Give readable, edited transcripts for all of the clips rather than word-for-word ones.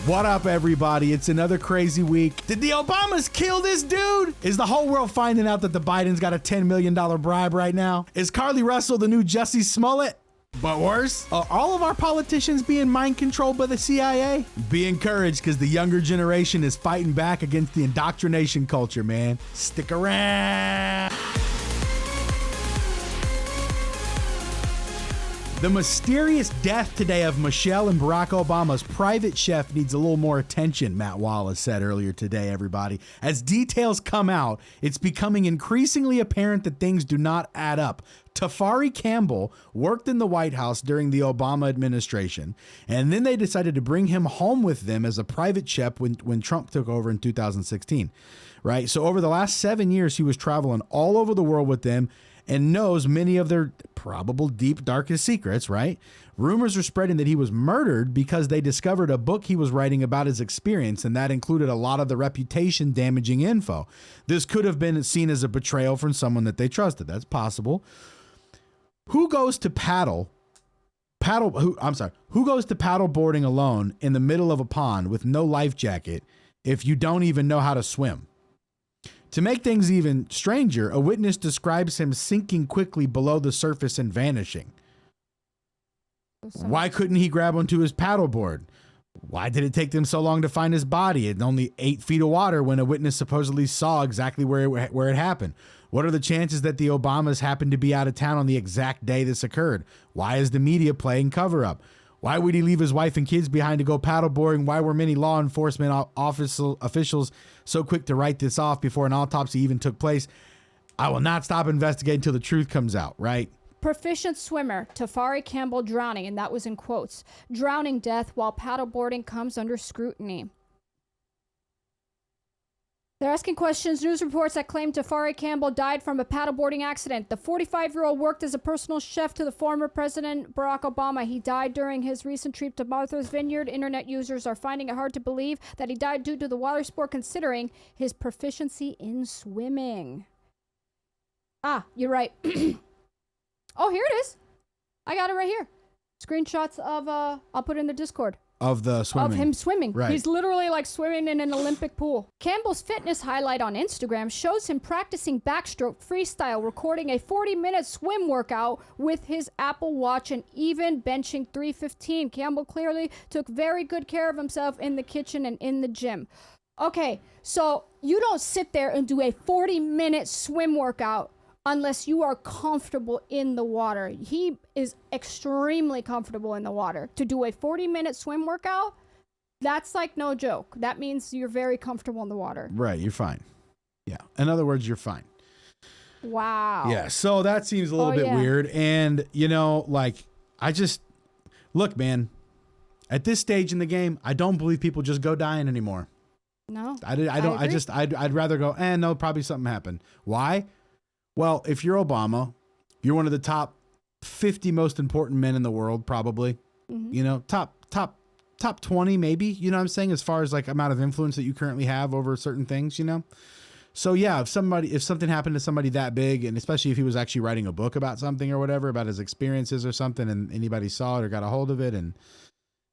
What up, everybody? It's another crazy week. Did the Obamas kill this dude? Is the whole world finding out that the Bidens got a $10 million bribe right now? Is Carlee Russel the new Jussie Smollett? But worse, are all of our politicians being mind controlled by the CIA? Be encouraged, because the younger generation is fighting back against the indoctrination culture, man. Stick around. The mysterious death today of Michelle and Barack Obama's private chef needs a little more attention, Matt Wallace said earlier today, everybody. As details come out, it's becoming increasingly apparent that things do not add up. Tafari Campbell worked in the White House during the Obama administration, and then they decided to bring him home with them as a private chef when Trump took over in 2016, right? So over the last 7 years, he was traveling all over the world with them and knows many of their probable deep, darkest secrets, right? Rumors are spreading that he was murdered because they discovered a book he was writing about his experience, and that included a lot of the reputation-damaging info. This could have been seen as a betrayal from someone that they trusted. That's possible. Who goes to paddle boarding alone in the middle of a pond with no life jacket if you don't even know how to swim? To make things even stranger, a witness describes him sinking quickly below the surface and vanishing. Why couldn't he grab onto his paddleboard? Why did it take them so long to find his body in only 8 feet of water when a witness supposedly saw exactly where it happened? What are the chances that the Obamas happened to be out of town on the exact day this occurred? Why is the media playing cover-up? Why would he leave his wife and kids behind to go paddleboarding? Why were many law enforcement officials so quick to write this off before an autopsy even took place? I will not stop investigating until the truth comes out, right? Proficient swimmer, Tafari Campbell drowning, and that was in quotes. Drowning death while paddleboarding comes under scrutiny. They're asking questions. News reports that claim Tafari Campbell died from a paddleboarding accident. The 45-year-old worked as a personal chef to the former President Barack Obama. He died during his recent trip to Martha's Vineyard. Internet users are finding it hard to believe that he died due to the water sport, considering his proficiency in swimming. Ah, you're right. Oh, here it is. I got it right here. Screenshots of, I'll put it in the Discord. Of the swimming. Of him swimming. Right. He's literally like swimming in an Olympic pool. Campbell's fitness highlight on Instagram shows him practicing backstroke freestyle, recording a 40-minute swim workout with his Apple Watch, and even benching 315. Campbell clearly took very good care of himself in the kitchen and in the gym. Okay, so you don't sit there and do a 40-minute swim workout unless you are comfortable in the water. He is extremely comfortable in the water. To do a 40-minute swim workout, that's like no joke. That means you're very comfortable in the water. Right, you're fine. Yeah. In other words, you're fine. Wow. Yeah, so that seems a little bit weird. And, look, man, at this stage in the game, I don't believe people just go dying anymore. No. I'd rather go, no, probably something happened. Why? Well, if you're Obama, you're one of the top 50 most important men in the world, probably. Mm-hmm. Top 20, maybe. You know what I'm saying? As far as like amount of influence that you currently have over certain things, So yeah, if something happened to somebody that big, and especially if he was actually writing a book about something or whatever, about his experiences or something, and anybody saw it or got a hold of it, and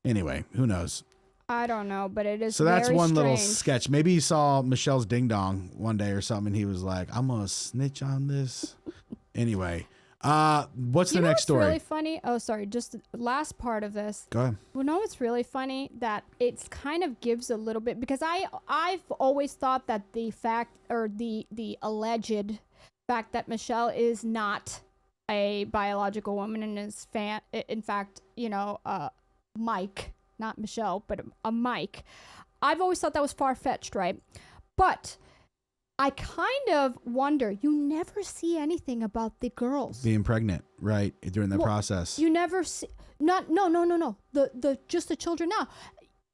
anyway, who knows? I don't know, but it is so that's very one strange. Little sketch. Maybe he saw Michelle's ding dong one day or something, and he was like, I'm gonna snitch on this. Anyway, what's the next story? Really funny. Oh, sorry, just the last part of this. Go ahead. Well, no, it's really funny that it's kind of gives a little bit, because I've always thought that the fact, or the alleged fact, that Michelle is not a biological woman and is in fact, Mike. Not Michelle, but a Mike. I've always thought that was far-fetched, right? But I kind of wonder, you never see anything about the girls being pregnant, right? During that process. You never see, no. Just the children now.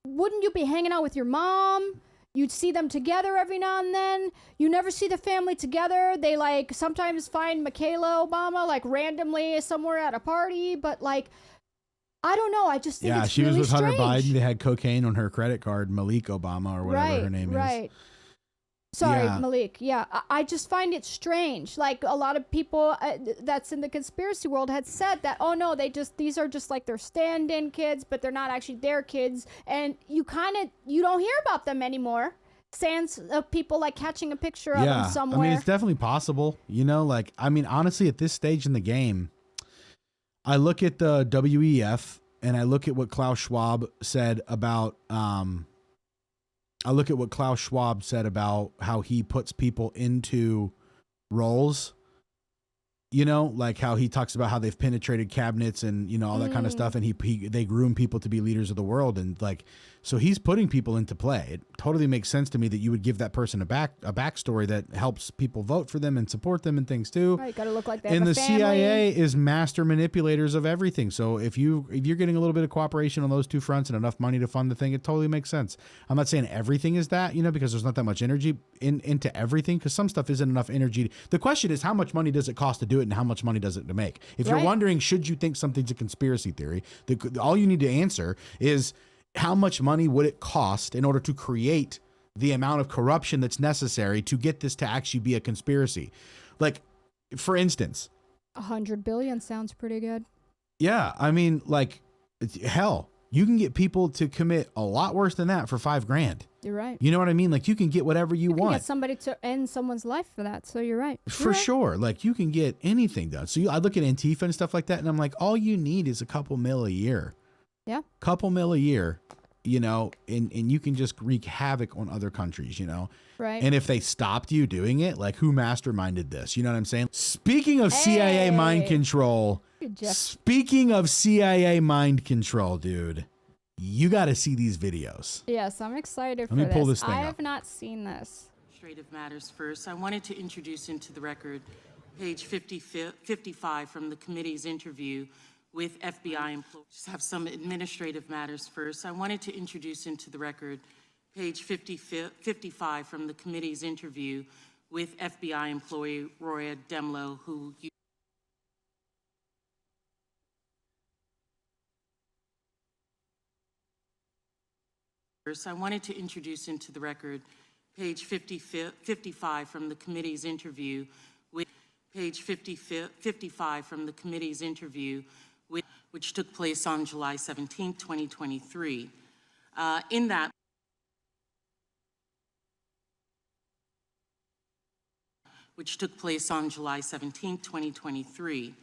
Wouldn't you be hanging out with your mom? You'd see them together every now and then. You never see the family together. They sometimes find Michaela Obama randomly somewhere at a party, but I don't know. I just think it's she really was with strange. Hunter Biden. They had cocaine on her credit card, Malik Obama or whatever her name is. Right. Sorry, Yeah. Malik. Yeah, I just find it strange. Like a lot of people that's in the conspiracy world had said that, oh no, these are just like their stand-in kids, but they're not actually their kids. And you don't hear about them anymore. Sans of people like catching a picture of them somewhere. I mean, it's definitely possible. You know, like, I mean, honestly, at this stage in the game, I look at the WEF and I look at what Klaus Schwab said about, how he puts people into roles, you know, like how he talks about how they've penetrated cabinets and, you know, all that kind of stuff. And they groom people to be leaders of the world. And like, so he's putting people into play. It totally makes sense to me that you would give that person a backstory that helps people vote for them and support them and things too. Right, gotta look like they And have the a family. CIA is master manipulators of everything. So if you're getting a little bit of cooperation on those two fronts and enough money to fund the thing, it totally makes sense. I'm not saying everything is that, you know, because there's not that much energy into everything, because some stuff isn't enough energy. The question is, how much money does it cost to do it and how much money does it to make? If you're wondering, should you think something's a conspiracy theory, all you need to answer is, how much money would it cost in order to create the amount of corruption that's necessary to get this to actually be a conspiracy? Like, for instance, 100 billion sounds pretty good. Yeah, I mean, like, hell, you can get people to commit a lot worse than that for $5,000. You're right. You know what I mean? Like, you can get whatever you want. Get somebody to end someone's life for that. So you're right. For sure. Like, you can get anything done. So I look at Antifa and stuff like that, and I'm like, all you need is a couple mil a year. Yeah. Couple mil a year, you know, and you can just wreak havoc on other countries, you know? Right. And if they stopped you doing it, like, who masterminded this? You know what I'm saying? Speaking of CIA mind control, speaking of CIA mind control, dude, you got to see these videos. Yes, I'm excited for Let me pull this thing I up. have not seen this. Administrative matters first. I wanted to introduce into the record page 55 from the committee's interview with FBI employees. Just have some administrative matters first. I wanted to introduce into the record page 55 from the committee's interview with FBI employee Roya Demlow, who First, I wanted to introduce into the record page 55 from the committee's interview with page 55 from the committee's interview with, which took place on July 17, 2023. In that, which took place on July 17, 2023.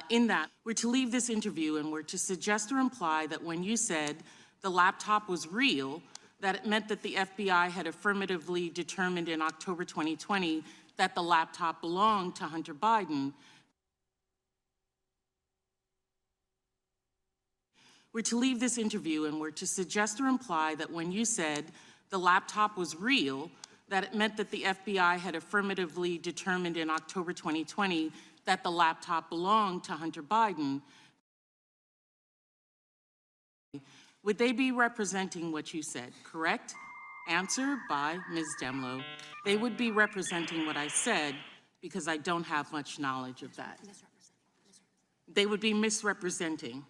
In that, we're to leave this interview and we're to suggest or imply that when you said the laptop was real, that it meant that the FBI had affirmatively determined in October 2020 that the laptop belonged to Hunter Biden. We're to leave this interview and we're to suggest or imply that when you said the laptop was real, that it meant that the FBI had affirmatively determined in October 2020 that the laptop belonged to Hunter Biden. Would they be representing what you said, correct? Answer by Ms. Demlow. They would be representing what I said because I don't have much knowledge of that. They would be misrepresenting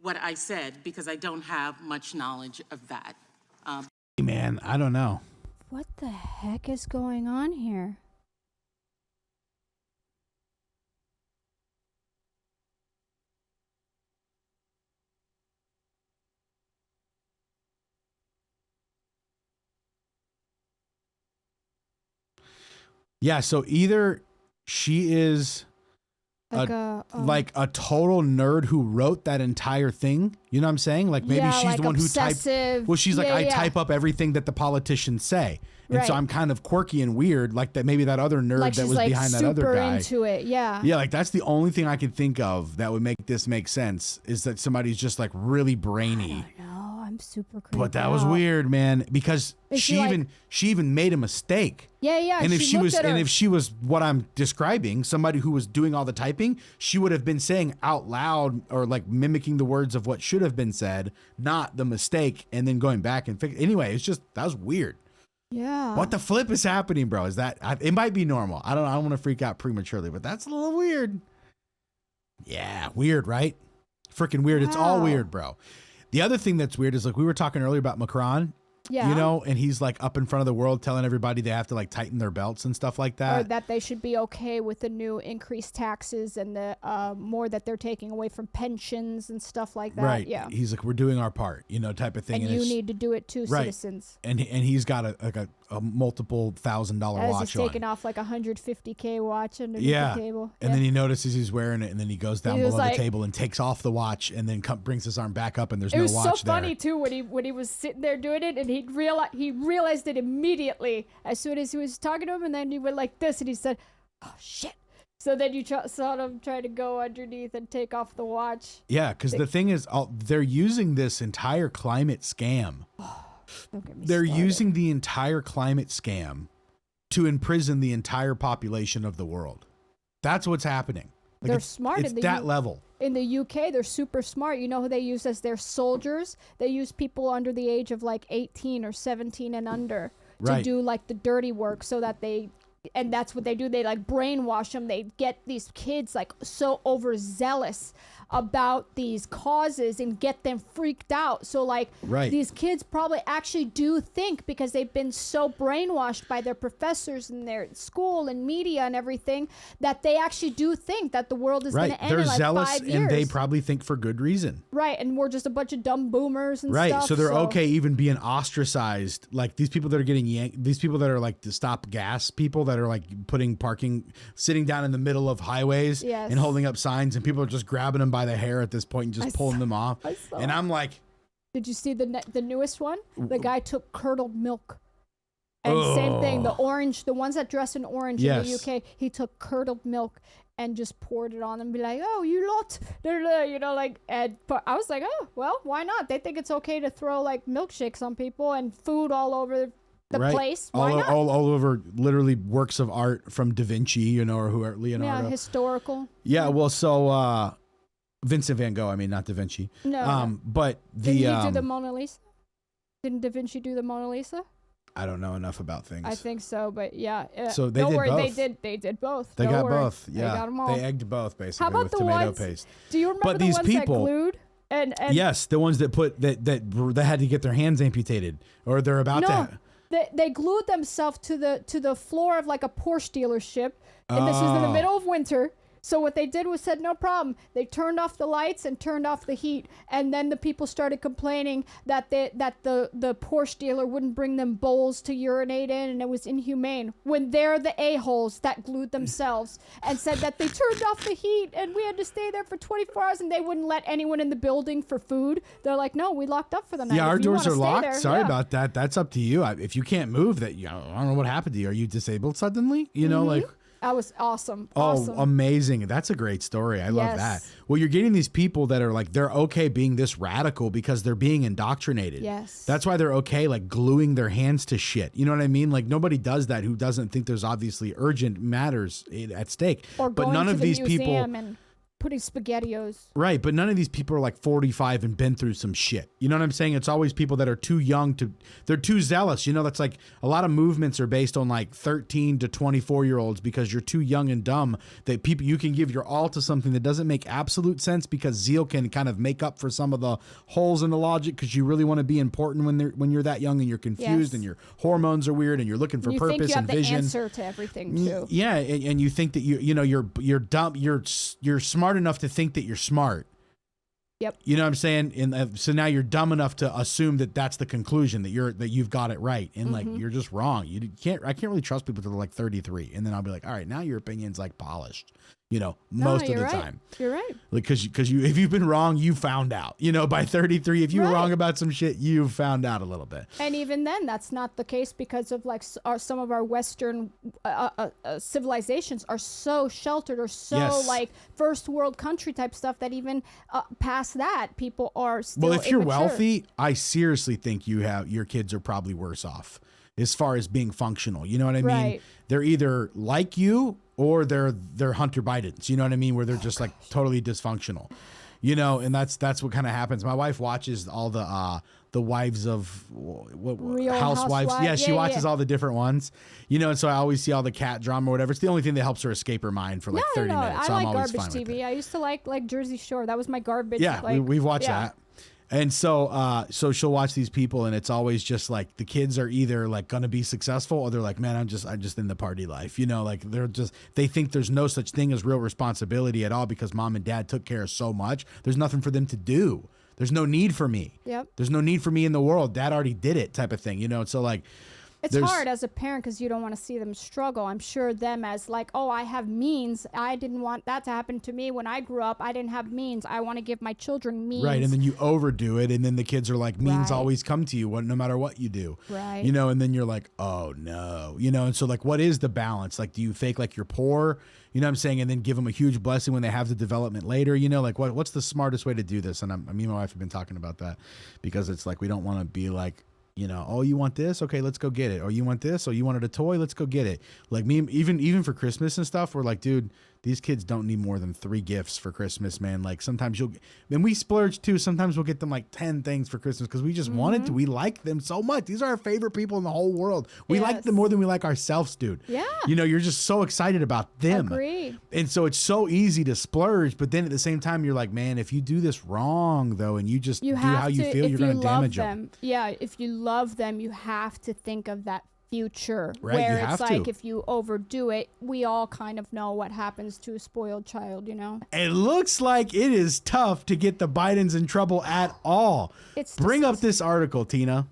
what I said because I don't have much knowledge of that. Man, I don't know. What the heck is going on here? Yeah, so either she is like a total nerd who wrote that entire thing. You know what I'm saying? Like maybe she's like the one who obsessive. typed. Well, she's like, I type up everything that the politicians say. And so Right. I'm kind of quirky and weird, like that. Maybe that other nerd Like that she's was like behind that other super guy. into it, yeah. Yeah, like that's the only thing I could think of that would make this make sense is that somebody's just like really brainy. No, I'm super creeped But that was out. weird, man, because Is she she even made a mistake. Yeah. And if she looked was at her. and if she was what I'm describing, somebody who was doing all the typing, she would have been saying out loud or like mimicking the words of what should have been said, not the mistake, and then going back and fix. Anyway, it's just that was weird. Yeah. What the flip is happening, bro? Is that it might be normal. I don't want to freak out prematurely, but that's a little weird. Yeah, weird, right? Freaking weird. It's all Wow. weird, bro. The other thing that's weird is like we were talking earlier about Macron Yeah. You know, and he's like up in front of the world telling everybody they have to like tighten their belts and stuff like that. Or that they should be okay with the new increased taxes and the more that they're taking away from pensions and stuff like that. Right. Yeah. He's like, we're doing our part, you know, type of thing. And you need to do it too, right. citizens. And he's got a multiple $1,000 watch he's taking off like $150K watch underneath the table. And then he notices he's wearing it, and then he goes down below the table and takes off the watch, and then brings his arm back up, and there's no watch there. It was so funny too when he was sitting there doing it, and he realized it immediately as soon as he was talking to him, and then he went like this, and he said, "Oh shit." So then you saw him try to go underneath and take off the watch. Yeah, because the thing is, they're using this entire climate scam. They're using the entire climate scam to imprison the entire population of the world. That's what's happening. Like they're smart. It's that level. In the UK, they're super smart. You know who they use as their soldiers? They use people under the age of like 18 or 17 and under to do like the dirty work so that and that's what they do. They like brainwash them. They get these kids like so overzealous about these causes and get them freaked out. So like these kids probably actually do think, because they've been so brainwashed by their professors and their school and media and everything, that they actually do think that the world is going to end in like 5 years. They're zealous, and they probably think for good reason. Right, and we're just a bunch of dumb boomers and stuff. Right, so they're okay even being ostracized. Like these people that are getting yanked, these people that are like the stop gas people that are like sitting down in the middle of highways and holding up signs, and people are just grabbing them by the hair at this point and just pulling them off. And I'm like, did you see the newest one? The guy took curdled milk. And same thing, the ones that dress in orange in the UK, he took curdled milk and just poured it on them and be like, "Oh, you lot," you know, like, but I was like, oh, well, why not? They think it's okay to throw like milkshakes on people and food all over the place. Why not? All over, literally works of art from Da Vinci, you know, or whoever, Leonardo. Yeah, historical. Yeah, well, so Vincent van Gogh, I mean, not Da Vinci. No. But didn't he do the Mona Lisa? Didn't Da Vinci do the Mona Lisa? I don't know enough about things. I think so, but yeah. So they did both. They did both. They got both. Yeah. They got them all. They egged both basically. How about with the tomato ones, paste. Do you remember the ones that glued? And yes, the ones that that had to get their hands amputated, or they're about to. They glued themselves to the floor of like a Porsche dealership, and this was in the middle of winter. So what they did was said, no problem. They turned off the lights and turned off the heat, and then the people started complaining that the Porsche dealer wouldn't bring them bowls to urinate in, and it was inhumane. When they're the a-holes that glued themselves and said that they turned off the heat and we had to stay there for 24 hours, and they wouldn't let anyone in the building for food. They're like, no, we locked up for the night. Yeah, our doors are locked. There, Sorry about that. That's up to you. If you can't move, I don't know what happened to you. Are you disabled suddenly? You know, like. That was awesome. Oh, amazing. That's a great story. I love that. Well, you're getting these people that are like, they're okay being this radical because they're being indoctrinated. Yes. That's why they're okay, like gluing their hands to shit. You know what I mean? Like nobody does that who doesn't think there's obviously urgent matters at stake. Or but going none to of the these museum people and putting SpaghettiOs. Right, but none of these people are like 45 and been through some shit. You know what I'm saying? It's always people that are too young they're too zealous. You know, that's like a lot of movements are based on like 13 to 24-year-olds because you're too young and dumb that you can give your all to something that doesn't make absolute sense because zeal can kind of make up for some of the holes in the logic because you really want to be important when you're that young and you're confused and your hormones are weird and you're looking for purpose and vision. You think you have the answer to everything too. Yeah, and you think that you're dumb, you're smart enough to think that you're smart. Yep. You know what I'm saying? And so now you're dumb enough to assume that that's the conclusion that you've got it right, and like you're just wrong. I can't really trust people till they're like 33, and then I'll be like, all right, now your opinion's like polished. You know, most of the time. You're right. Like, because if you've been wrong, you found out. You know, by 33, if you were wrong about some shit, you've found out a little bit. And even then, that's not the case because of like some of our Western civilizations are so sheltered or so like first world country type stuff that even past that, people are still Well, if you're immature. wealthy, I seriously think your kids are probably worse off as far as being functional. You know what I mean? Right. They're either like you or they're Hunter Bidens. You know what I mean? Where they're just like totally dysfunctional. You know, and that's what kind of happens. My wife watches all the wives of Real housewives. Yeah, she watches yeah. all the different ones. You know, and so I always see all the cat drama or whatever. It's the only thing that helps her escape her mind for like 30 minutes. So I I'm like always garbage fine TV. with it. I used to like Jersey Shore. That was my garbage. Yeah, we've watched that. And so she'll watch these people, and it's always just like the kids are either like gonna be successful, or they're like, man, I'm just in the party life, like they think there's no such thing as real responsibility at all because mom and dad took care of so much. There's nothing for them to do. There's no need for me. Yep. There's no need for me in the world. Dad already did it, type of thing, So like, it's hard as a parent because you don't want to see them struggle. I'm sure them as like, oh, I have means. I didn't want that to happen to me when I grew up. I didn't have means. I want to give my children means. Right, and then you overdo it, and then the kids are like, means always come to you, no matter what you do. Right. And then you're like, oh no, and so like, what is the balance? Like, do you fake like you're poor? You know what I'm saying? And then give them a huge blessing when they have the development later, like what's the smartest way to do this? And me and my wife have been talking about that because it's like, we don't want to be like, oh, you want this? Okay, let's go get it. Or you want this? Or you wanted a toy? Let's go get it. Like me, even for Christmas and stuff, we're like, dude, these kids don't need more than 3 gifts for Christmas, man. Like sometimes then we splurge too. Sometimes we'll get them like 10 things for Christmas because we just wanted to. We like them so much. These are our favorite people in the whole world. We like them more than we like ourselves, dude. Yeah. You're just so excited about them. Agree. And so it's so easy to splurge, but then at the same time, you're like, man, if you do this wrong though, and you just do how you feel, you're going to damage them. Yeah, if you love them, you have to think of that future, right, where it's like if you overdo it, we all kind of know what happens to a spoiled child, It looks like it is tough to get the Bidens in trouble at all. Bring up this article, Tina.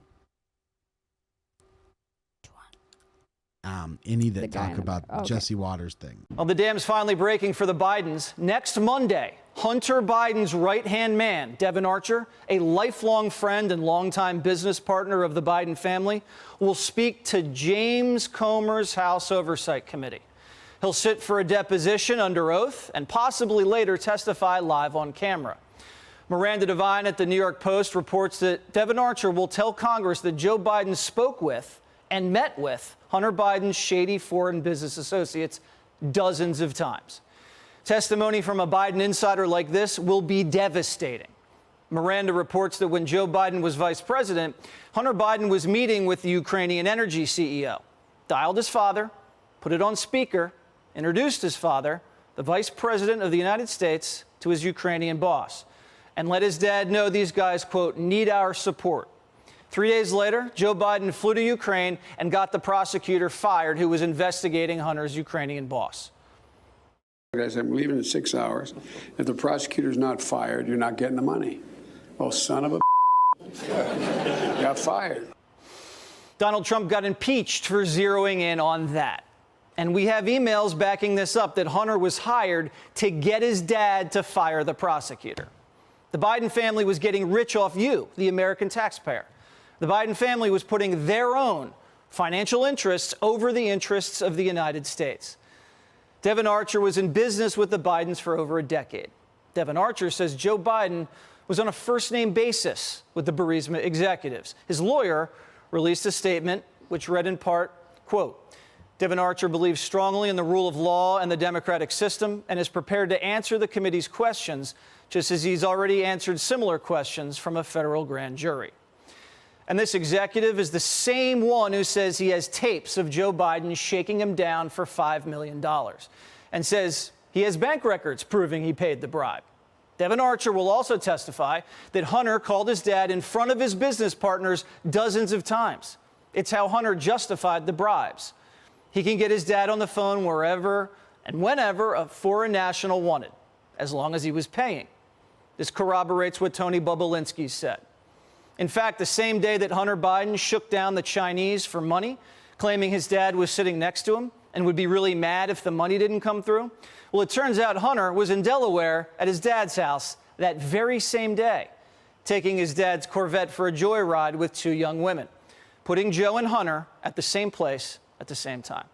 Any that talk about Jesse Waters thing. Well, the dam's finally breaking for the Bidens. Next Monday, Hunter Biden's right-hand man, Devon Archer, a lifelong friend and longtime business partner of the Biden family, will speak to James Comer's House Oversight Committee. He'll sit for a deposition under oath and possibly later testify live on camera. Miranda Devine at the New York Post reports that Devon Archer will tell Congress that Joe Biden spoke with and met with Hunter Biden's shady foreign business associates dozens of times. Testimony from a Biden insider like this will be devastating. Miranda reports that when Joe Biden was vice president, Hunter Biden was meeting with the Ukrainian energy CEO, dialed his father, put it on speaker, introduced his father, the vice president of the United States, to his Ukrainian boss, and let his dad know these guys, quote, need our support. 3 days later, Joe Biden flew to Ukraine and got the prosecutor fired who was investigating Hunter's Ukrainian boss. I said, I'm leaving in 6 hours. If the prosecutor's not fired, you're not getting the money. Oh, son of a got fired. Donald Trump got impeached for zeroing in on that. And we have emails backing this up that Hunter was hired to get his dad to fire the prosecutor. The Biden family was getting rich off you, the American taxpayer. The Biden family was putting their own financial interests over the interests of the United States. Devon Archer was in business with the Bidens for over a decade. Devon Archer says Joe Biden was on a first-name basis with the Burisma executives. His lawyer released a statement which read in part, quote, Devon Archer believes strongly in the rule of law and the democratic system and is prepared to answer the committee's questions, just as he's already answered similar questions from a federal grand jury. And this executive is the same one who says he has tapes of Joe Biden shaking him down for $5 million and says he has bank records proving he paid the bribe. Devon Archer will also testify that Hunter called his dad in front of his business partners dozens of times. It's how Hunter justified the bribes. He can get his dad on the phone wherever and whenever a foreign national wanted, as long as he was paying. This corroborates what Tony Bobulinski said. In fact, the same day that Hunter Biden shook down the Chinese for money, claiming his dad was sitting next to him and would be really mad if the money didn't come through, well, it turns out Hunter was in Delaware at his dad's house that very same day, taking his dad's Corvette for a joyride with 2 young women, putting Joe and Hunter at the same place at the same time.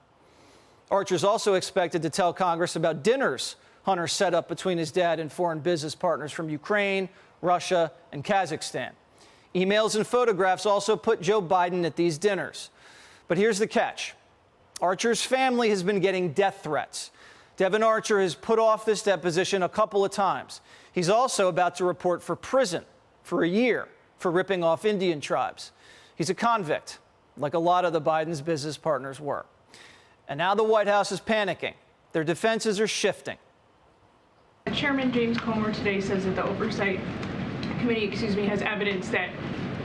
Archer's also expected to tell Congress about dinners Hunter set up between his dad and foreign business partners from Ukraine, Russia, and Kazakhstan. Emails and photographs also put Joe Biden at these dinners. But here's the catch. Archer's family has been getting death threats. Devon Archer has put off this deposition a couple of times. He's also about to report for prison for a year for ripping off Indian tribes. He's a convict, like a lot of the Biden's business partners were. And now the White House is panicking. Their defenses are shifting. Chairman James Comer today says that the Oversight committee, has evidence that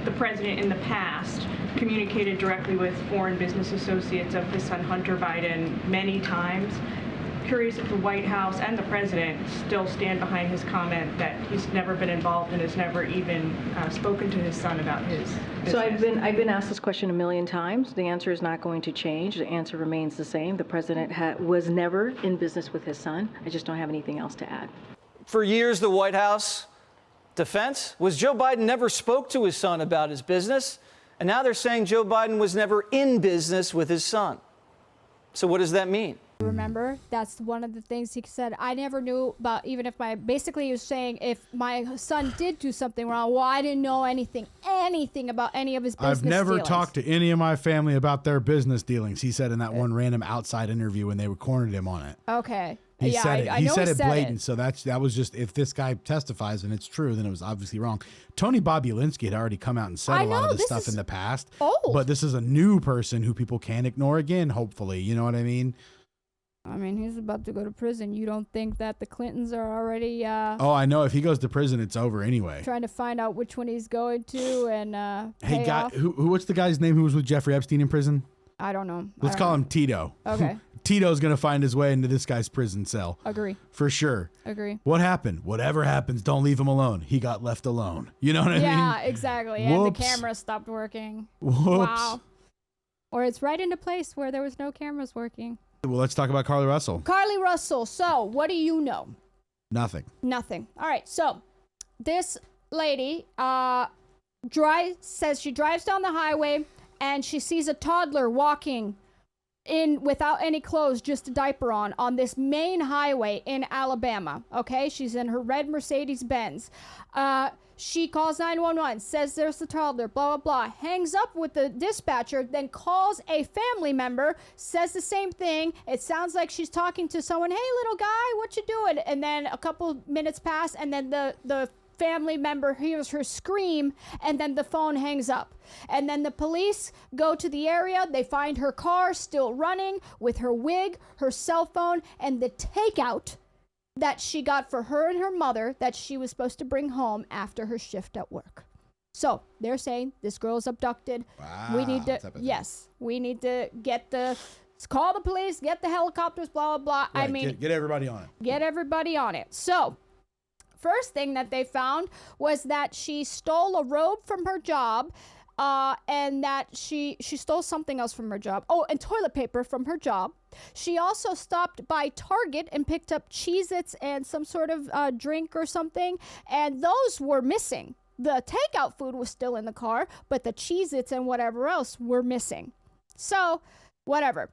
the president in the past communicated directly with foreign business associates of his son Hunter Biden many times. Curious if the White House and the president still stand behind his comment that he's never been involved and has never even spoken to his son about his business. So I've been asked this question a million times. The answer is not going to change. The answer remains the same. The president was never in business with his son. I just don't have anything else to add. For years, the White House defense was Joe Biden never spoke to his son about his business, and now they're saying Joe Biden was never in business with his son. So what does that mean? Remember, that's one of the things he said. I never knew about, even if basically he was saying if my son did do something wrong, well, I didn't know anything about any of his business I've never dealings. talked to any of my family about their business dealings, he said in that one random outside interview when they cornered him on it. Okay. He yeah, said it. I He know said it blatant. it. So that was just, if this guy testifies and it's true, then it was obviously wrong. Tony Bobulinski had already come out and said I a lot know, of this this stuff is in the past. old. But this is a new person who people can't ignore again, hopefully. You know what I mean? I mean, he's about to go to prison. You don't think that the Clintons are already Oh, I know. If he goes to prison, it's over anyway. trying to find out which one he's going to and Hey, pay guy, off? what's the guy's name who was with Jeffrey Epstein in prison? I don't know. Let's call him Tito. Okay. Tito's going to find his way into this guy's prison cell. Agree. For sure. Agree. What happened? Whatever happens, don't leave him alone. He got left alone. You know what I mean? Yeah, exactly. And the Whoops. camera stopped working. Whoops. Wow. Or it's right in a place where there was no cameras working. Well, let's talk about Carlee Russell. Carlee Russell. So, what do you know? Nothing. Nothing. All right. So, this lady says she drives down the highway and she sees a toddler walking in without any clothes, just a diaper on this main highway in Alabama. Okay, she's in her red Mercedes Benz. She calls 911, says there's the toddler, blah, blah, blah, hangs up with the dispatcher, then calls a family member, says the same thing. It sounds like she's talking to someone, hey, little guy, what you doing? And then a couple minutes pass, and then the family member hears her scream, and then the phone hangs up. And then the police go to the area. They find her car still running with her wig, her cell phone, and the takeout that she got for her and her mother that she was supposed to bring home after her shift at work. So they're saying this girl is abducted. Wow, We need to, that's epic. yes, we need to call the police, get the helicopters, blah, blah, blah. I Right, mean, get everybody on it. get everybody on it. So, first thing that they found was that she stole a robe from her job, and that she stole something else from her job. Oh, and toilet paper from her job. She also stopped by Target and picked up Cheez-Its and some sort of drink or something, and those were missing. The takeout food was still in the car, but the Cheez-Its and whatever else were missing. So, whatever.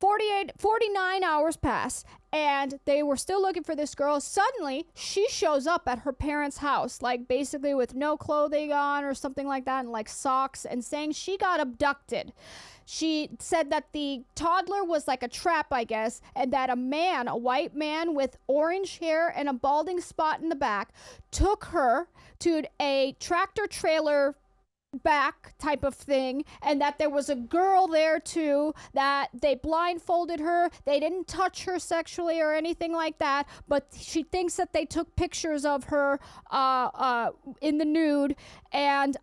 49 hours pass, and they were still looking for this girl. Suddenly, she shows up at her parents' house, like basically with no clothing on or something like that, and like socks, and saying she got abducted. She said that the toddler was like a trap, I guess, and that a white man with orange hair and a balding spot in the back, took her to a tractor trailer back type of thing, and that there was a girl there too, that they blindfolded her. They didn't touch her sexually or anything like that, but she thinks that they took pictures of her in the nude, and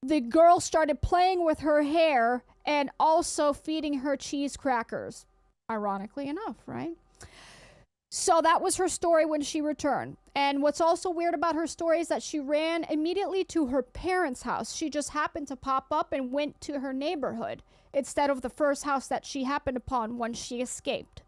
the girl started playing with her hair and also feeding her cheese crackers, ironically enough, right? So that was her story when she returned. And what's also weird about her story is that she ran immediately to her parents' house. She just happened to pop up and went to her neighborhood instead of the first house that she happened upon when she escaped.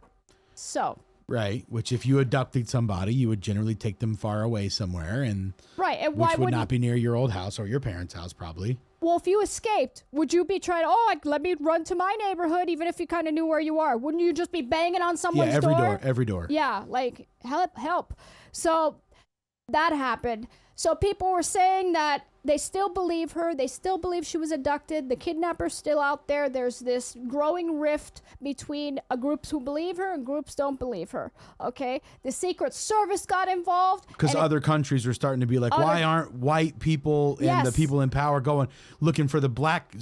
So. Right, which if you abducted somebody, you would generally take them far away somewhere, and right, and which why would not be near your old house or your parents' house, probably. Well, if you escaped, would you be trying, let me run to my neighborhood, even if you kind of knew where you are? Wouldn't you just be banging on someone's door? Every door. Yeah, like, help. So that happened. So people were saying that they still believe her. They still believe she was abducted. The kidnapper's still out there. There's this growing rift between groups who believe her and groups don't believe her. Okay, the Secret Service got involved because other countries were starting to be like, why aren't white people and the people in power going looking for the black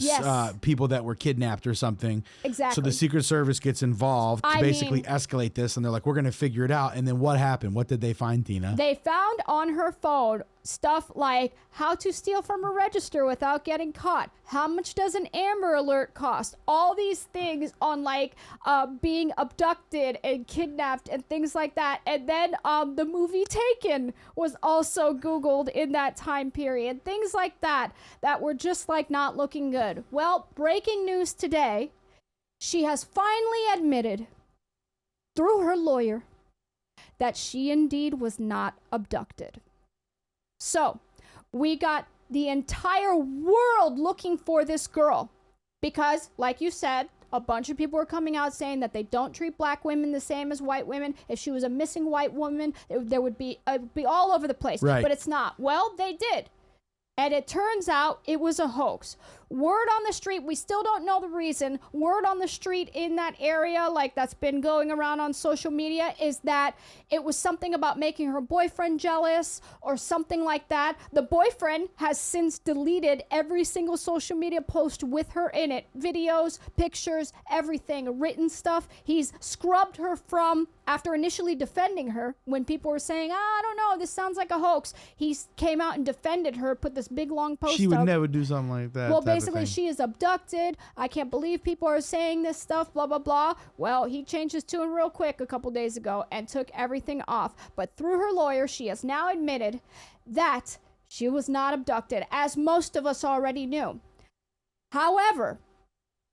people that were kidnapped or something? Exactly. So the Secret Service gets involved to basically escalate this, and they're like, we're going to figure it out. And then what happened? What did they find, Tina? They found on her phone stuff like how to steal from a register without getting caught. How much does an Amber Alert cost? All these things on like being abducted and kidnapped and things like that. And then the movie Taken was also Googled in that time period. Things like that were just like not looking good. Well, breaking news today. She has finally admitted through her lawyer that she indeed was not abducted. So, we got the entire world looking for this girl because, like you said, a bunch of people were coming out saying that they don't treat black women the same as white women. If she was a missing white woman, there would be all over the place. Right. But it's not. Well, they did. And it turns out it was a hoax. Word on the street, we still don't know the reason. Word on the street in that area, like that's been going around on social media, is that it was something about making her boyfriend jealous or something like that. The boyfriend has since deleted every single social media post with her in it. Videos, pictures, everything, written stuff. He's scrubbed her from, after initially defending her, when people were saying, I don't know, this sounds like a hoax. He came out and defended her, put this big long post She would up. never do something like that. Well, basically, she is abducted. I can't believe people are saying this stuff, blah, blah, blah. Well, he changed his tune real quick a couple days ago and took everything off. But through her lawyer, she has now admitted that she was not abducted, as most of us already knew. However,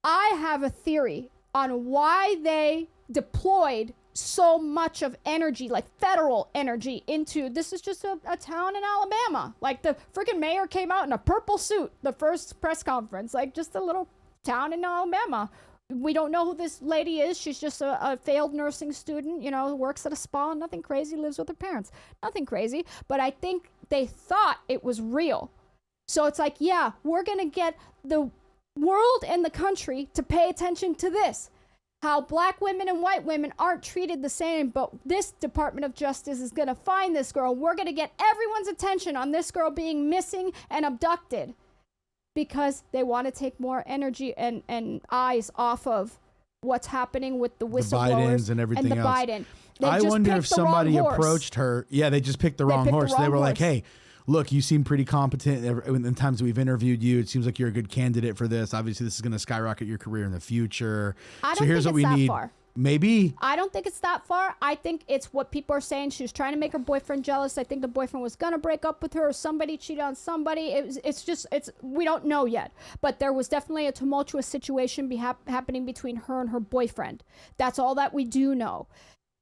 I have a theory on why they deployed so much of energy, like federal energy, into this is just a town in Alabama. Like the freaking mayor came out in a purple suit, the first press conference, like just a little town in Alabama. We don't know who this lady is. She's just a failed nursing student, you know, works at a spa, nothing crazy, lives with her parents. Nothing crazy. But I think they thought it was real. So it's like, yeah, we're going to get the world and the country to pay attention to this. How black women and white women aren't treated the same, but this Department of Justice is going to find this girl. We're going to get everyone's attention on this girl being missing and abducted because they want to take more energy and eyes off of what's happening with the whistleblowers Bidens and everything the else. Biden. They I just wonder picked if the somebody wrong horse. approached her. Yeah, they just picked the wrong picked the horse. They wrong were like, horse. hey, look, you seem pretty competent. In the times we've interviewed you, it seems like you're a good candidate for this. Obviously, this is going to skyrocket your career in the future. I So don't here's think what it's we that need. far. Maybe. I don't think it's that far. I think it's what people are saying. She was trying to make her boyfriend jealous. I think the boyfriend was going to break up with her, or somebody cheated on somebody. We don't know yet. But there was definitely a tumultuous situation happening between her and her boyfriend. That's all that we do know.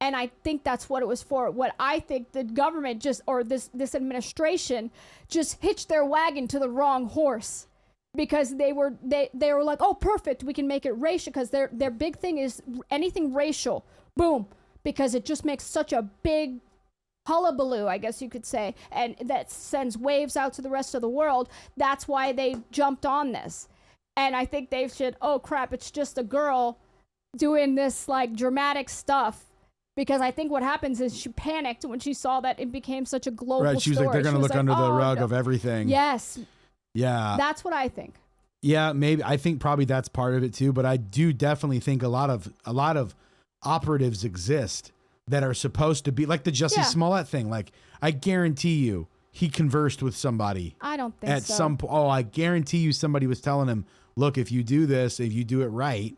And I think that's what it was for. What I think the government this administration just hitched their wagon to the wrong horse. Because they were like, oh, perfect, we can make it racial, because their big thing is anything racial, boom, because it just makes such a big hullabaloo, I guess you could say, and that sends waves out to the rest of the world. That's why they jumped on this. And I think they should, oh crap, it's just a girl doing this like dramatic stuff. Because I think what happens is she panicked when she saw that it became such a global story. Right, she was like, they're going to look under the rug of everything. Yes. Yeah. That's what I think. Yeah, maybe. I think probably that's part of it too. But I do definitely think a lot of operatives exist that are supposed to be like the Jussie Smollett thing. Like, I guarantee you, he conversed with somebody. I don't think at so. some point. Oh, I guarantee you, somebody was telling him, "Look, if you do this, if you do it right,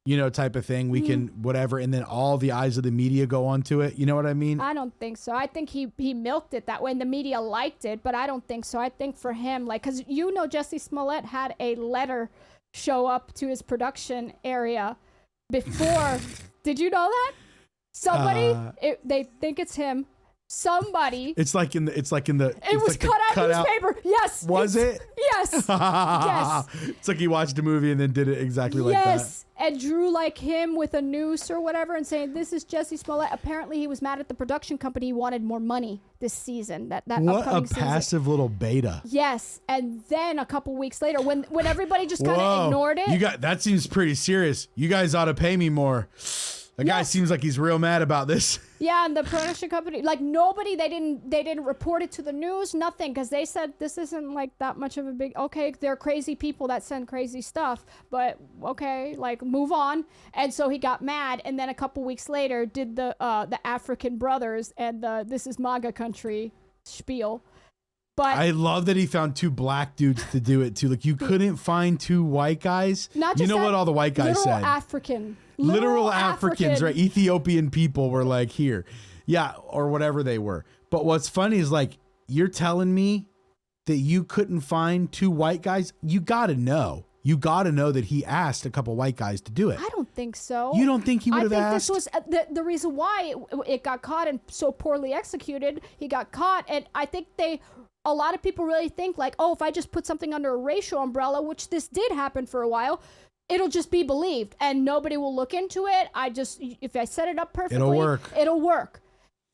you know, type of thing, we can whatever." And then all the eyes of the media go onto it. You know what I mean? I don't think so. I think he milked it that way, and the media liked it, but I don't think so. I think for him, like, because Jussie Smollett had a letter show up to his production area before. Did you know that? Somebody, they think it's him. somebody. It's like in the. It was like cut out newspaper. Yes. Was it? Yes. Yes. It's like he watched a movie and then did it exactly like that. Yes. And drew like him with a noose or whatever and saying, this is Jesse Smollett. Apparently he was mad at the production company. He wanted more money this season. That What upcoming a season. passive little beta. Yes. And then a couple weeks later, when everybody just kind of ignored it. That seems pretty serious. You guys ought to pay me more. The guy seems like he's real mad about this. Yeah, and the production company, like nobody, they didn't report it to the news, nothing, because they said this isn't like that much of a big. Okay, they're crazy people that send crazy stuff, but okay, like move on. And so he got mad, and then a couple weeks later, did the African brothers and the "This is MAGA country" spiel. But I love that he found 2 black dudes to do it too. Like you couldn't find 2 white guys. not just You know that, what all the white guys literal said? African. Literal Africans, right? Ethiopian people were like, here. Yeah, or whatever they were. But what's funny is like, you're telling me that you couldn't find 2 white guys? You got to know. You got to know that he asked a couple white guys to do it. I don't think so. You don't think he would have asked? I think this was the reason why it got caught and so poorly executed. He got caught, and I think a lot of people really think like, oh, if I just put something under a racial umbrella, which this did happen for a while, it'll just be believed and nobody will look into it. If I set it up perfectly, it'll work.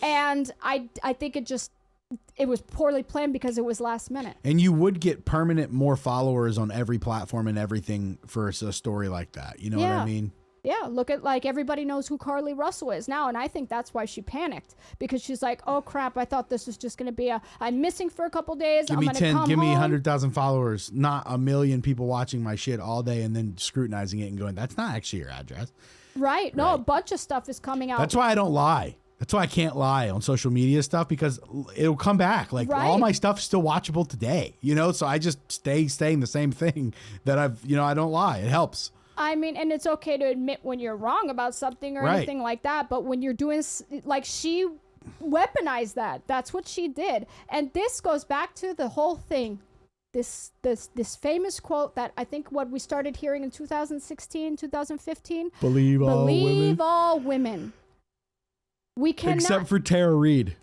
And I think it was poorly planned because it was last minute. And you would get permanent more followers on every platform and everything for a story like that. You know what I mean? Yeah, look at like everybody knows who Carlee Russel is now, and I think that's why she panicked, because she's like, "Oh crap! I thought this was just gonna be I'm missing for a couple days. Give I'm me gonna 10, come give me home." 100,000 followers, not a million people watching my shit all day and then scrutinizing it and going, "That's not actually your address." Right? No, a bunch of stuff is coming out. That's why I don't lie. That's why I can't lie on social media stuff, because it'll come back. Like all my stuff's still watchable today, you know. So I just saying the same thing that I don't lie. It helps. I mean, and it's okay to admit when you're wrong about something or anything like that, but when you're doing, like, she weaponized that. That's what she did. And this goes back to the whole thing. This famous quote that I think what we started hearing in 2016, 2015. Believe all women. We cannot. Except for Tara Reid.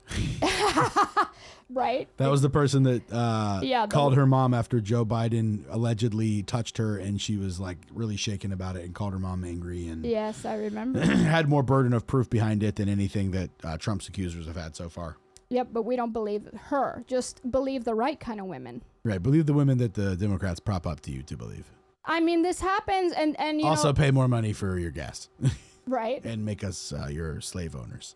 Right. That was the person that called her mom after Joe Biden allegedly touched her, and she was like really shaken about it and called her mom angry. And yes, I remember. Had more burden of proof behind it than anything that Trump's accusers have had so far. Yep, but we don't believe her. Just believe the right kind of women. Right. Believe the women that the Democrats prop up to you to believe. I mean, this happens, and you also know, pay more money for your gas. Right. And make us your slave owners.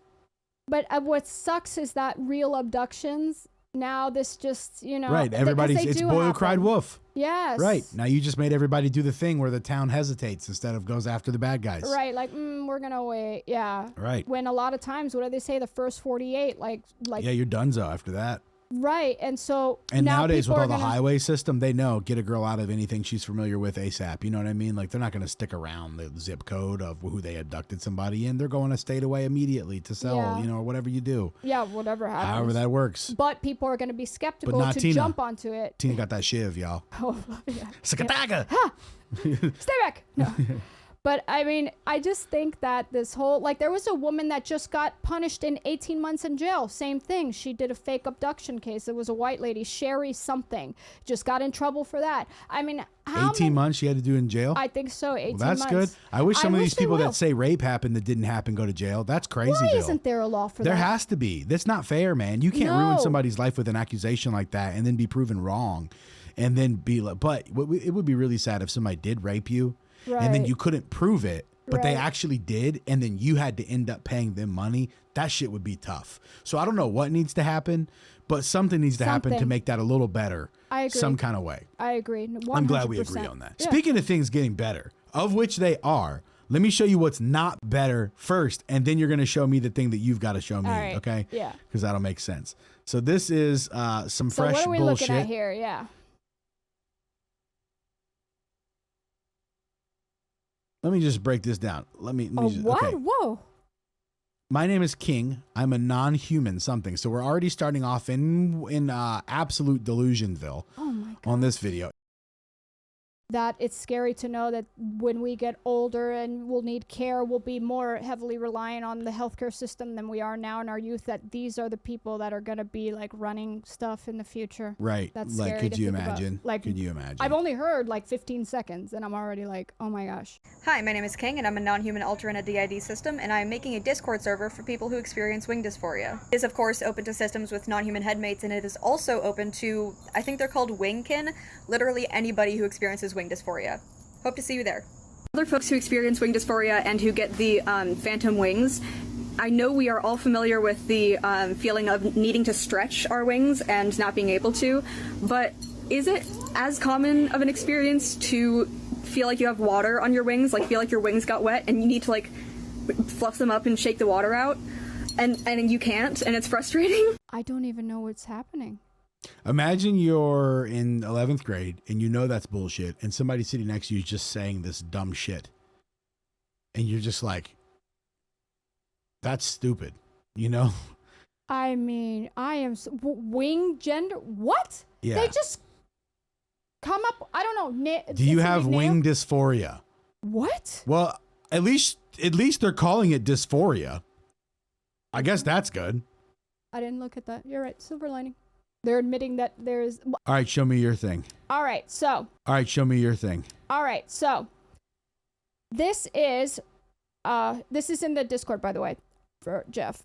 But what sucks is that real abductions, now this just, you know. Right. It's boy who cried wolf. Yes. Right. Now you just made everybody do the thing where the town hesitates instead of goes after the bad guys. Right. Like, we're going to wait. Yeah. Right. When a lot of times, what do they say? The first 48, like. Yeah, you're donezo after that. Right. And so. And nowadays with all the highway system, they know get a girl out of anything she's familiar with ASAP. You know what I mean? Like they're not going to stick around the zip code of who they abducted somebody in. They're going to state away immediately to sell, or whatever you do. Yeah, whatever happens. However that works. But people are going to be skeptical to Tina. jump onto it. Tina got that shiv, y'all. Oh, yeah. Sakataga! Stay back! No. But I mean, I just think that this whole, like, there was a woman that just got punished in 18 months in jail. Same thing. She did a fake abduction case. It was a white lady, Sherry something. Just got in trouble for that. I mean, 18 months she had to do in jail? I think so. 18 that's months. Good. I wish some of these people that say rape happened that didn't happen go to jail. That's crazy. Why isn't there a law for that? There has to be. That's not fair, man. You can't ruin somebody's life with an accusation like that and then be proven wrong and then be like, but it would be really sad if somebody did rape you and then you couldn't prove it. But they actually did, and then you had to end up paying them money. That shit would be tough. So I don't know what needs to happen, but something needs to happen to make that a little better. I agree. Some kind of way. I agree. 100%. I'm glad we agree on that. Yeah. Speaking of things getting better, of which they are, let me show you what's not better first, and then you're going to show me the thing that you've got to show me, okay? Yeah. Because that'll make sense. So this is some fresh bullshit. So what are we looking at here? Yeah. Let me just break this down. What? Okay. Whoa. My name is King. I'm a non-human something. So we're already starting off in absolute delusionville on this video. that it's scary to know that when we get older and we'll need care, we'll be more heavily reliant on the healthcare system than we are now in our youth, that these are the people that are going to be like running stuff in the future. Right. That's like, scary could to you think about. imagine? Like, could you imagine? I've only heard like 15 seconds and I'm already like, oh my gosh. Hi, my name is King, and I'm a non-human alter in a DID system, and I'm making a Discord server for people who experience wing dysphoria. It is, of course, open to systems with non-human headmates, and it is also open to, I think they're called wingkin, literally anybody who experiences wing dysphoria. Hope to see you there. Other folks who experience wing dysphoria and who get the phantom wings, I know we are all familiar with the feeling of needing to stretch our wings and not being able to, but is it as common of an experience to feel like you have water on your wings, like feel like your wings got wet and you need to like fluff them up and shake the water out, and you can't, and it's frustrating? I don't even know what's happening. Imagine you're in 11th grade and you know that's bullshit, and somebody sitting next to you is just saying this dumb shit. And you're just like, that's stupid, you know? I mean, I am wing gender. What? Yeah. They just come up. I don't know. Do you have wing dysphoria? What? Well, at least they're calling it dysphoria. I guess that's good. I didn't look at that. You're right. Silver lining. They're admitting that there's. All right, show me your thing. All right, so. All right, show me your thing. All right, so. This is in the Discord, by the way, for Jeff.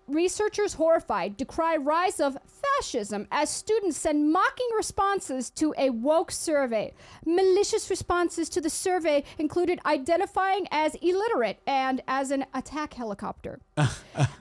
Researchers horrified decry rise of fascism as students send mocking responses to a woke survey. Malicious responses to the survey included identifying as illiterate and as an attack helicopter.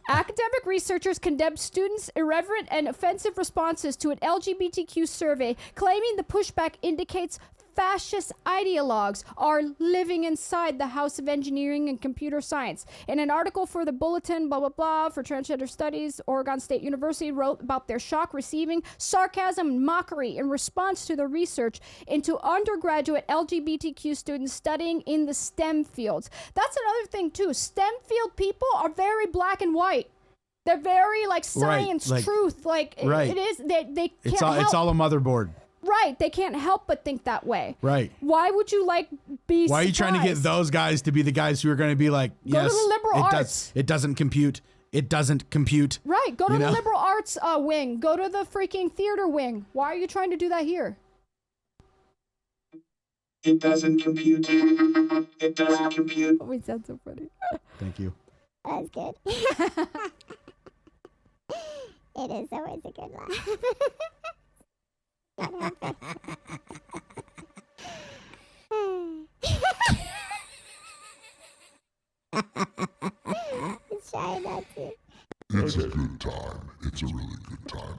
Academic researchers condemned students' irreverent and offensive responses to an LGBTQ survey, claiming the pushback indicates fascist ideologues are living inside the House of Engineering and Computer Science. In an article for the Bulletin, blah, blah, blah, for Transgender Studies, Oregon State University wrote about their shock receiving sarcasm and mockery in response to the research into undergraduate LGBTQ students studying in the STEM fields. That's another thing, too. STEM field people are very black and white. They're very, like, science, like, truth. Like, right. It is. They can't It's all a motherboard. Right, they can't help but think that way. Right. Why would you be Why are you trying to get those guys to be the guys who are going to be like, Go yes, to the liberal arts. it doesn't compute. It doesn't compute. Right, go to the liberal arts wing. Go to the freaking theater wing. Why are you trying to do that here? It doesn't compute. It doesn't compute. Oh, wait, that's so funny. Thank you. That's good. It is always a good laugh. Try not to. It's a good time. It's a really good time.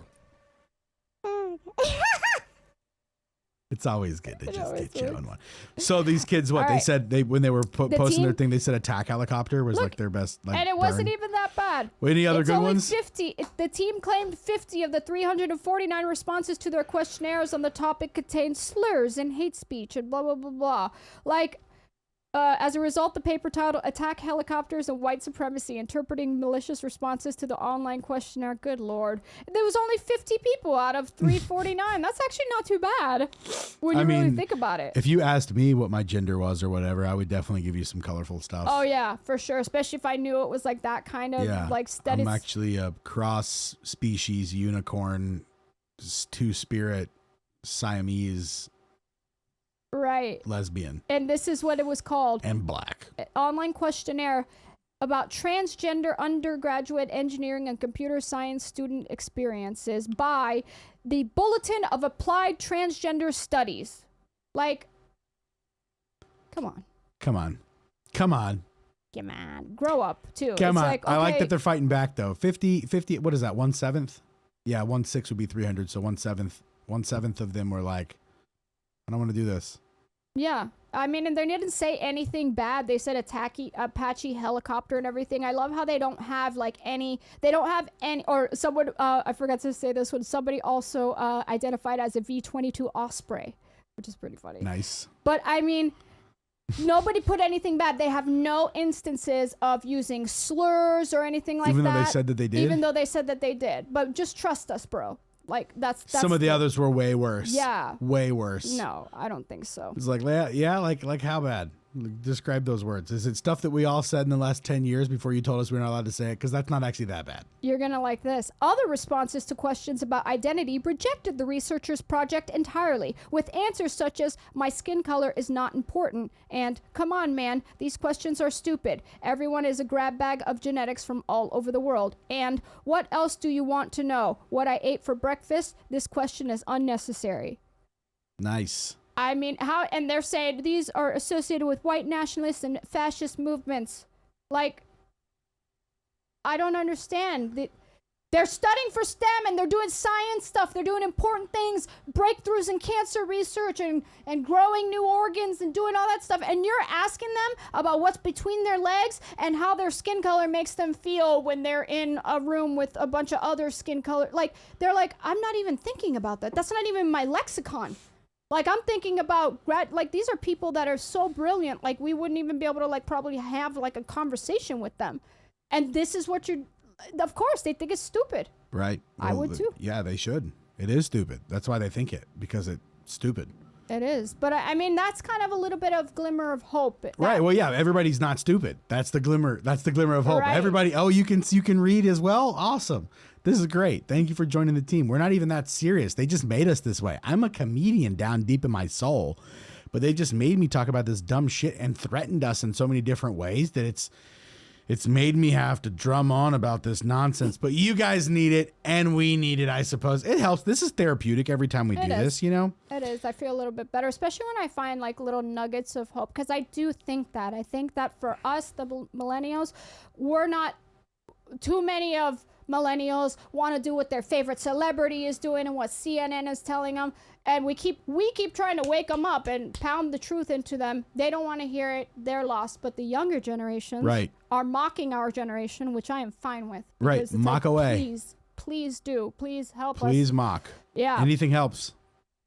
It's always good to just get you on one. So these kids, what All they right. said, when they were posting their team- thing, they said attack helicopter was Look, like their best. Like, and it wasn't burn. even that bad. Wait, any other it's good only ones? 50. The team claimed 50 of the 349 responses to their questionnaires on the topic contained slurs and hate speech and blah, blah, blah, blah. Like, as a result, the paper titled Attack Helicopters and White Supremacy, Interpreting Malicious Responses to the Online Questionnaire. Good Lord. There was only 50 people out of 349. That's actually not too bad when you really think about it. If you asked me what my gender was or whatever, I would definitely give you some colorful stuff. Oh, yeah, for sure. Especially if I knew it was like that kind of like studies. I'm actually a cross-species unicorn, two-spirit, Siamese right. lesbian. And this is what it was called. And black. Online questionnaire about transgender undergraduate engineering and computer science student experiences by the Bulletin of Applied Transgender Studies. Like, come on. Come on. Come on. Come on. Grow up, too. Come it's on. like, I like okay, that they're fighting back, though. 50, what is that, 1/7? Yeah, 1/6 would be 300, so 1/7 of them were like, I don't want to do this. Yeah. I mean, and they didn't say anything bad. They said Apache helicopter and everything. I love how they don't have or someone, I forgot to say this one, somebody also identified as a V-22 Osprey, which is pretty funny. Nice. But I mean, nobody put anything bad. They have no instances of using slurs or anything like that. Even though they said that they did? Even though they said that they did. But just trust us, bro. Like that's some of the others were way worse. Yeah. Way worse. No, I don't think so. It's like, yeah, like how bad? Describe those words. Is it stuff that we all said in the last 10 years before you told us we're not allowed to say it? Because that's not actually that bad. You're going to like this. Other responses to questions about identity rejected the researchers' project entirely, with answers such as, my skin color is not important, and, come on, man, these questions are stupid. Everyone is a grab bag of genetics from all over the world. And, what else do you want to know? What I ate for breakfast? This question is unnecessary. Nice. I mean, how, and they're saying these are associated with white nationalist and fascist movements. Like, I don't understand. They're studying for STEM and they're doing science stuff. They're doing important things, breakthroughs in cancer research and growing new organs and doing all that stuff. And you're asking them about what's between their legs and how their skin color makes them feel when they're in a room with a bunch of other skin color. Like, they're like, I'm not even thinking about that. That's not even my lexicon. Like, I'm thinking about, like, these are people that are so brilliant, like, we wouldn't even be able to, like, probably have, like, a conversation with them. And this is what of course, they think it's stupid. Right. I would, too. Yeah, they should. It is stupid. That's why they think it, because it's stupid. It is. But, I mean, that's kind of a little bit of glimmer of hope. Right. Well, yeah, everybody's not stupid. That's the glimmer. That's the glimmer of hope. Right. Everybody, you can read as well? Awesome. This is great. Thank you for joining the team. We're not even that serious. They just made us this way. I'm a comedian down deep in my soul, but they just made me talk about this dumb shit and threatened us in so many different ways that it's made me have to drum on about this nonsense. But you guys need it, and we need it, I suppose. It helps. This is therapeutic every time we do this, you know? It is. I feel a little bit better, especially when I find, like, little nuggets of hope, because I do think that. I think that for us, the millennials, we're not too many of millennials want to do what their favorite celebrity is doing and what CNN is telling them, and we keep trying to wake them up and pound the truth into them. They don't want to hear it. They're lost. But the younger generations are mocking our generation, which I am fine with. Right. Mock away. Please do. Please help us. Please mock. Yeah. Anything helps.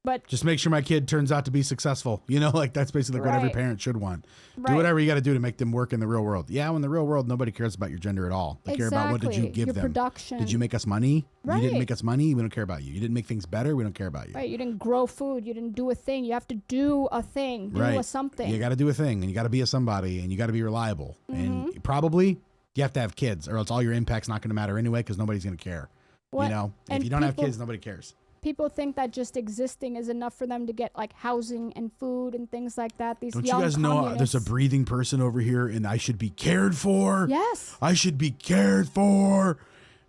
But just make sure my kid turns out to be successful. You know, like that's basically what every parent should want. Do whatever you got to do to make them work in the real world. Yeah, in the real world, nobody cares about your gender at all. They care about what did you give your them. Production. Did you make us money? You didn't make us money. We don't care about you. You didn't make things better. We don't care about you. Right. You didn't grow food. You didn't do a thing. You have to do a thing. Do a something. You got to do a thing, and you got to be a somebody, and you got to be reliable. And probably you have to have kids, or else all your impact's not going to matter anyway because nobody's going to care. You know, if you don't have kids, nobody cares. People think that just existing is enough for them to get like housing and food and things like that. These don't young you guys know there's a breathing person over here and I should be cared for? Yes. I should be cared for.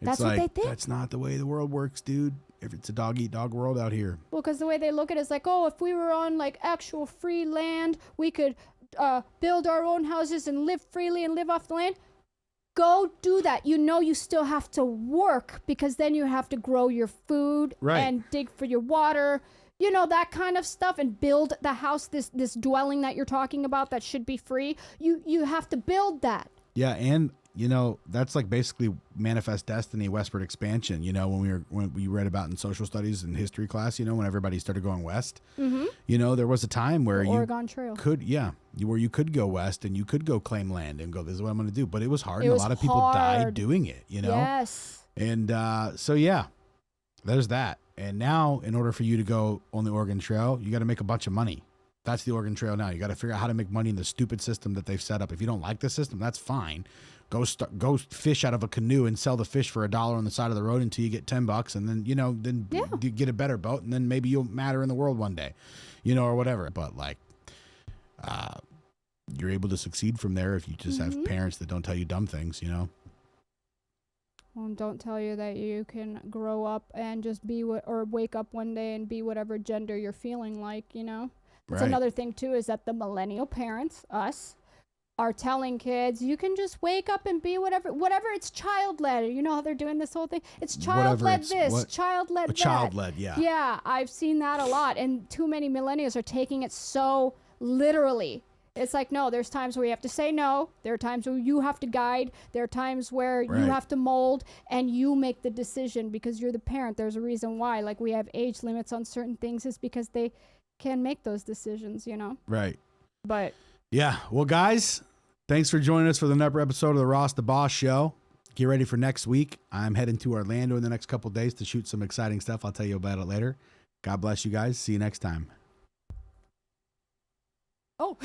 That's like, what they think. That's not the way the world works, dude. If it's a dog-eat-dog world out here. Well, because the way they look at it is like, oh, if we were on like actual free land, we could build our own houses and live freely and live off the land. Go do that. You know you still have to work because then you have to grow your food and dig for your water, you know, that kind of stuff, and build the house, this dwelling that you're talking about that should be free. You have to build that. Yeah, and you know, that's like basically manifest destiny, westward expansion. You know, when we read about in social studies and history class, you know, when everybody started going west, you know, there was a time where Oregon Trail where you could go west and you could go claim land and go, this is what I'm going to do. But it was hard, and a lot of people died doing it, you know? Yes. And so, yeah, there's that. And now, in order for you to go on the Oregon Trail, you got to make a bunch of money. That's the Oregon Trail now. You got to figure out how to make money in the stupid system that they've set up. If you don't like the system, that's fine. Go fish out of a canoe and sell the fish for $1 on the side of the road until you get $10, and then you get a better boat, and then maybe you'll matter in the world one day, you know, or whatever. But like, you're able to succeed from there if you just have parents that don't tell you dumb things, you know. Well, don't tell you that you can grow up and just be or wake up one day and be whatever gender you're feeling like, you know. That's another thing too, is that the millennial parents, us, are telling kids you can just wake up and be whatever it's child-led. You know how they're doing this whole thing? It's child-led child-led that. Child-led, yeah. Yeah, I've seen that a lot, and too many millennials are taking it so literally. It's like, no, there's times where you have to say no. There are times where you have to guide. There are times where you have to mold, and you make the decision because you're the parent. There's a reason why. Like, we have age limits on certain things is because they can make those decisions, you know? Right. But... yeah. Well, guys, thanks for joining us for the another episode of the Ross the Boss Show. Get ready for next week. I'm heading to Orlando in the next couple days to shoot some exciting stuff. I'll tell you about it later. God bless you guys. See you next time. Oh,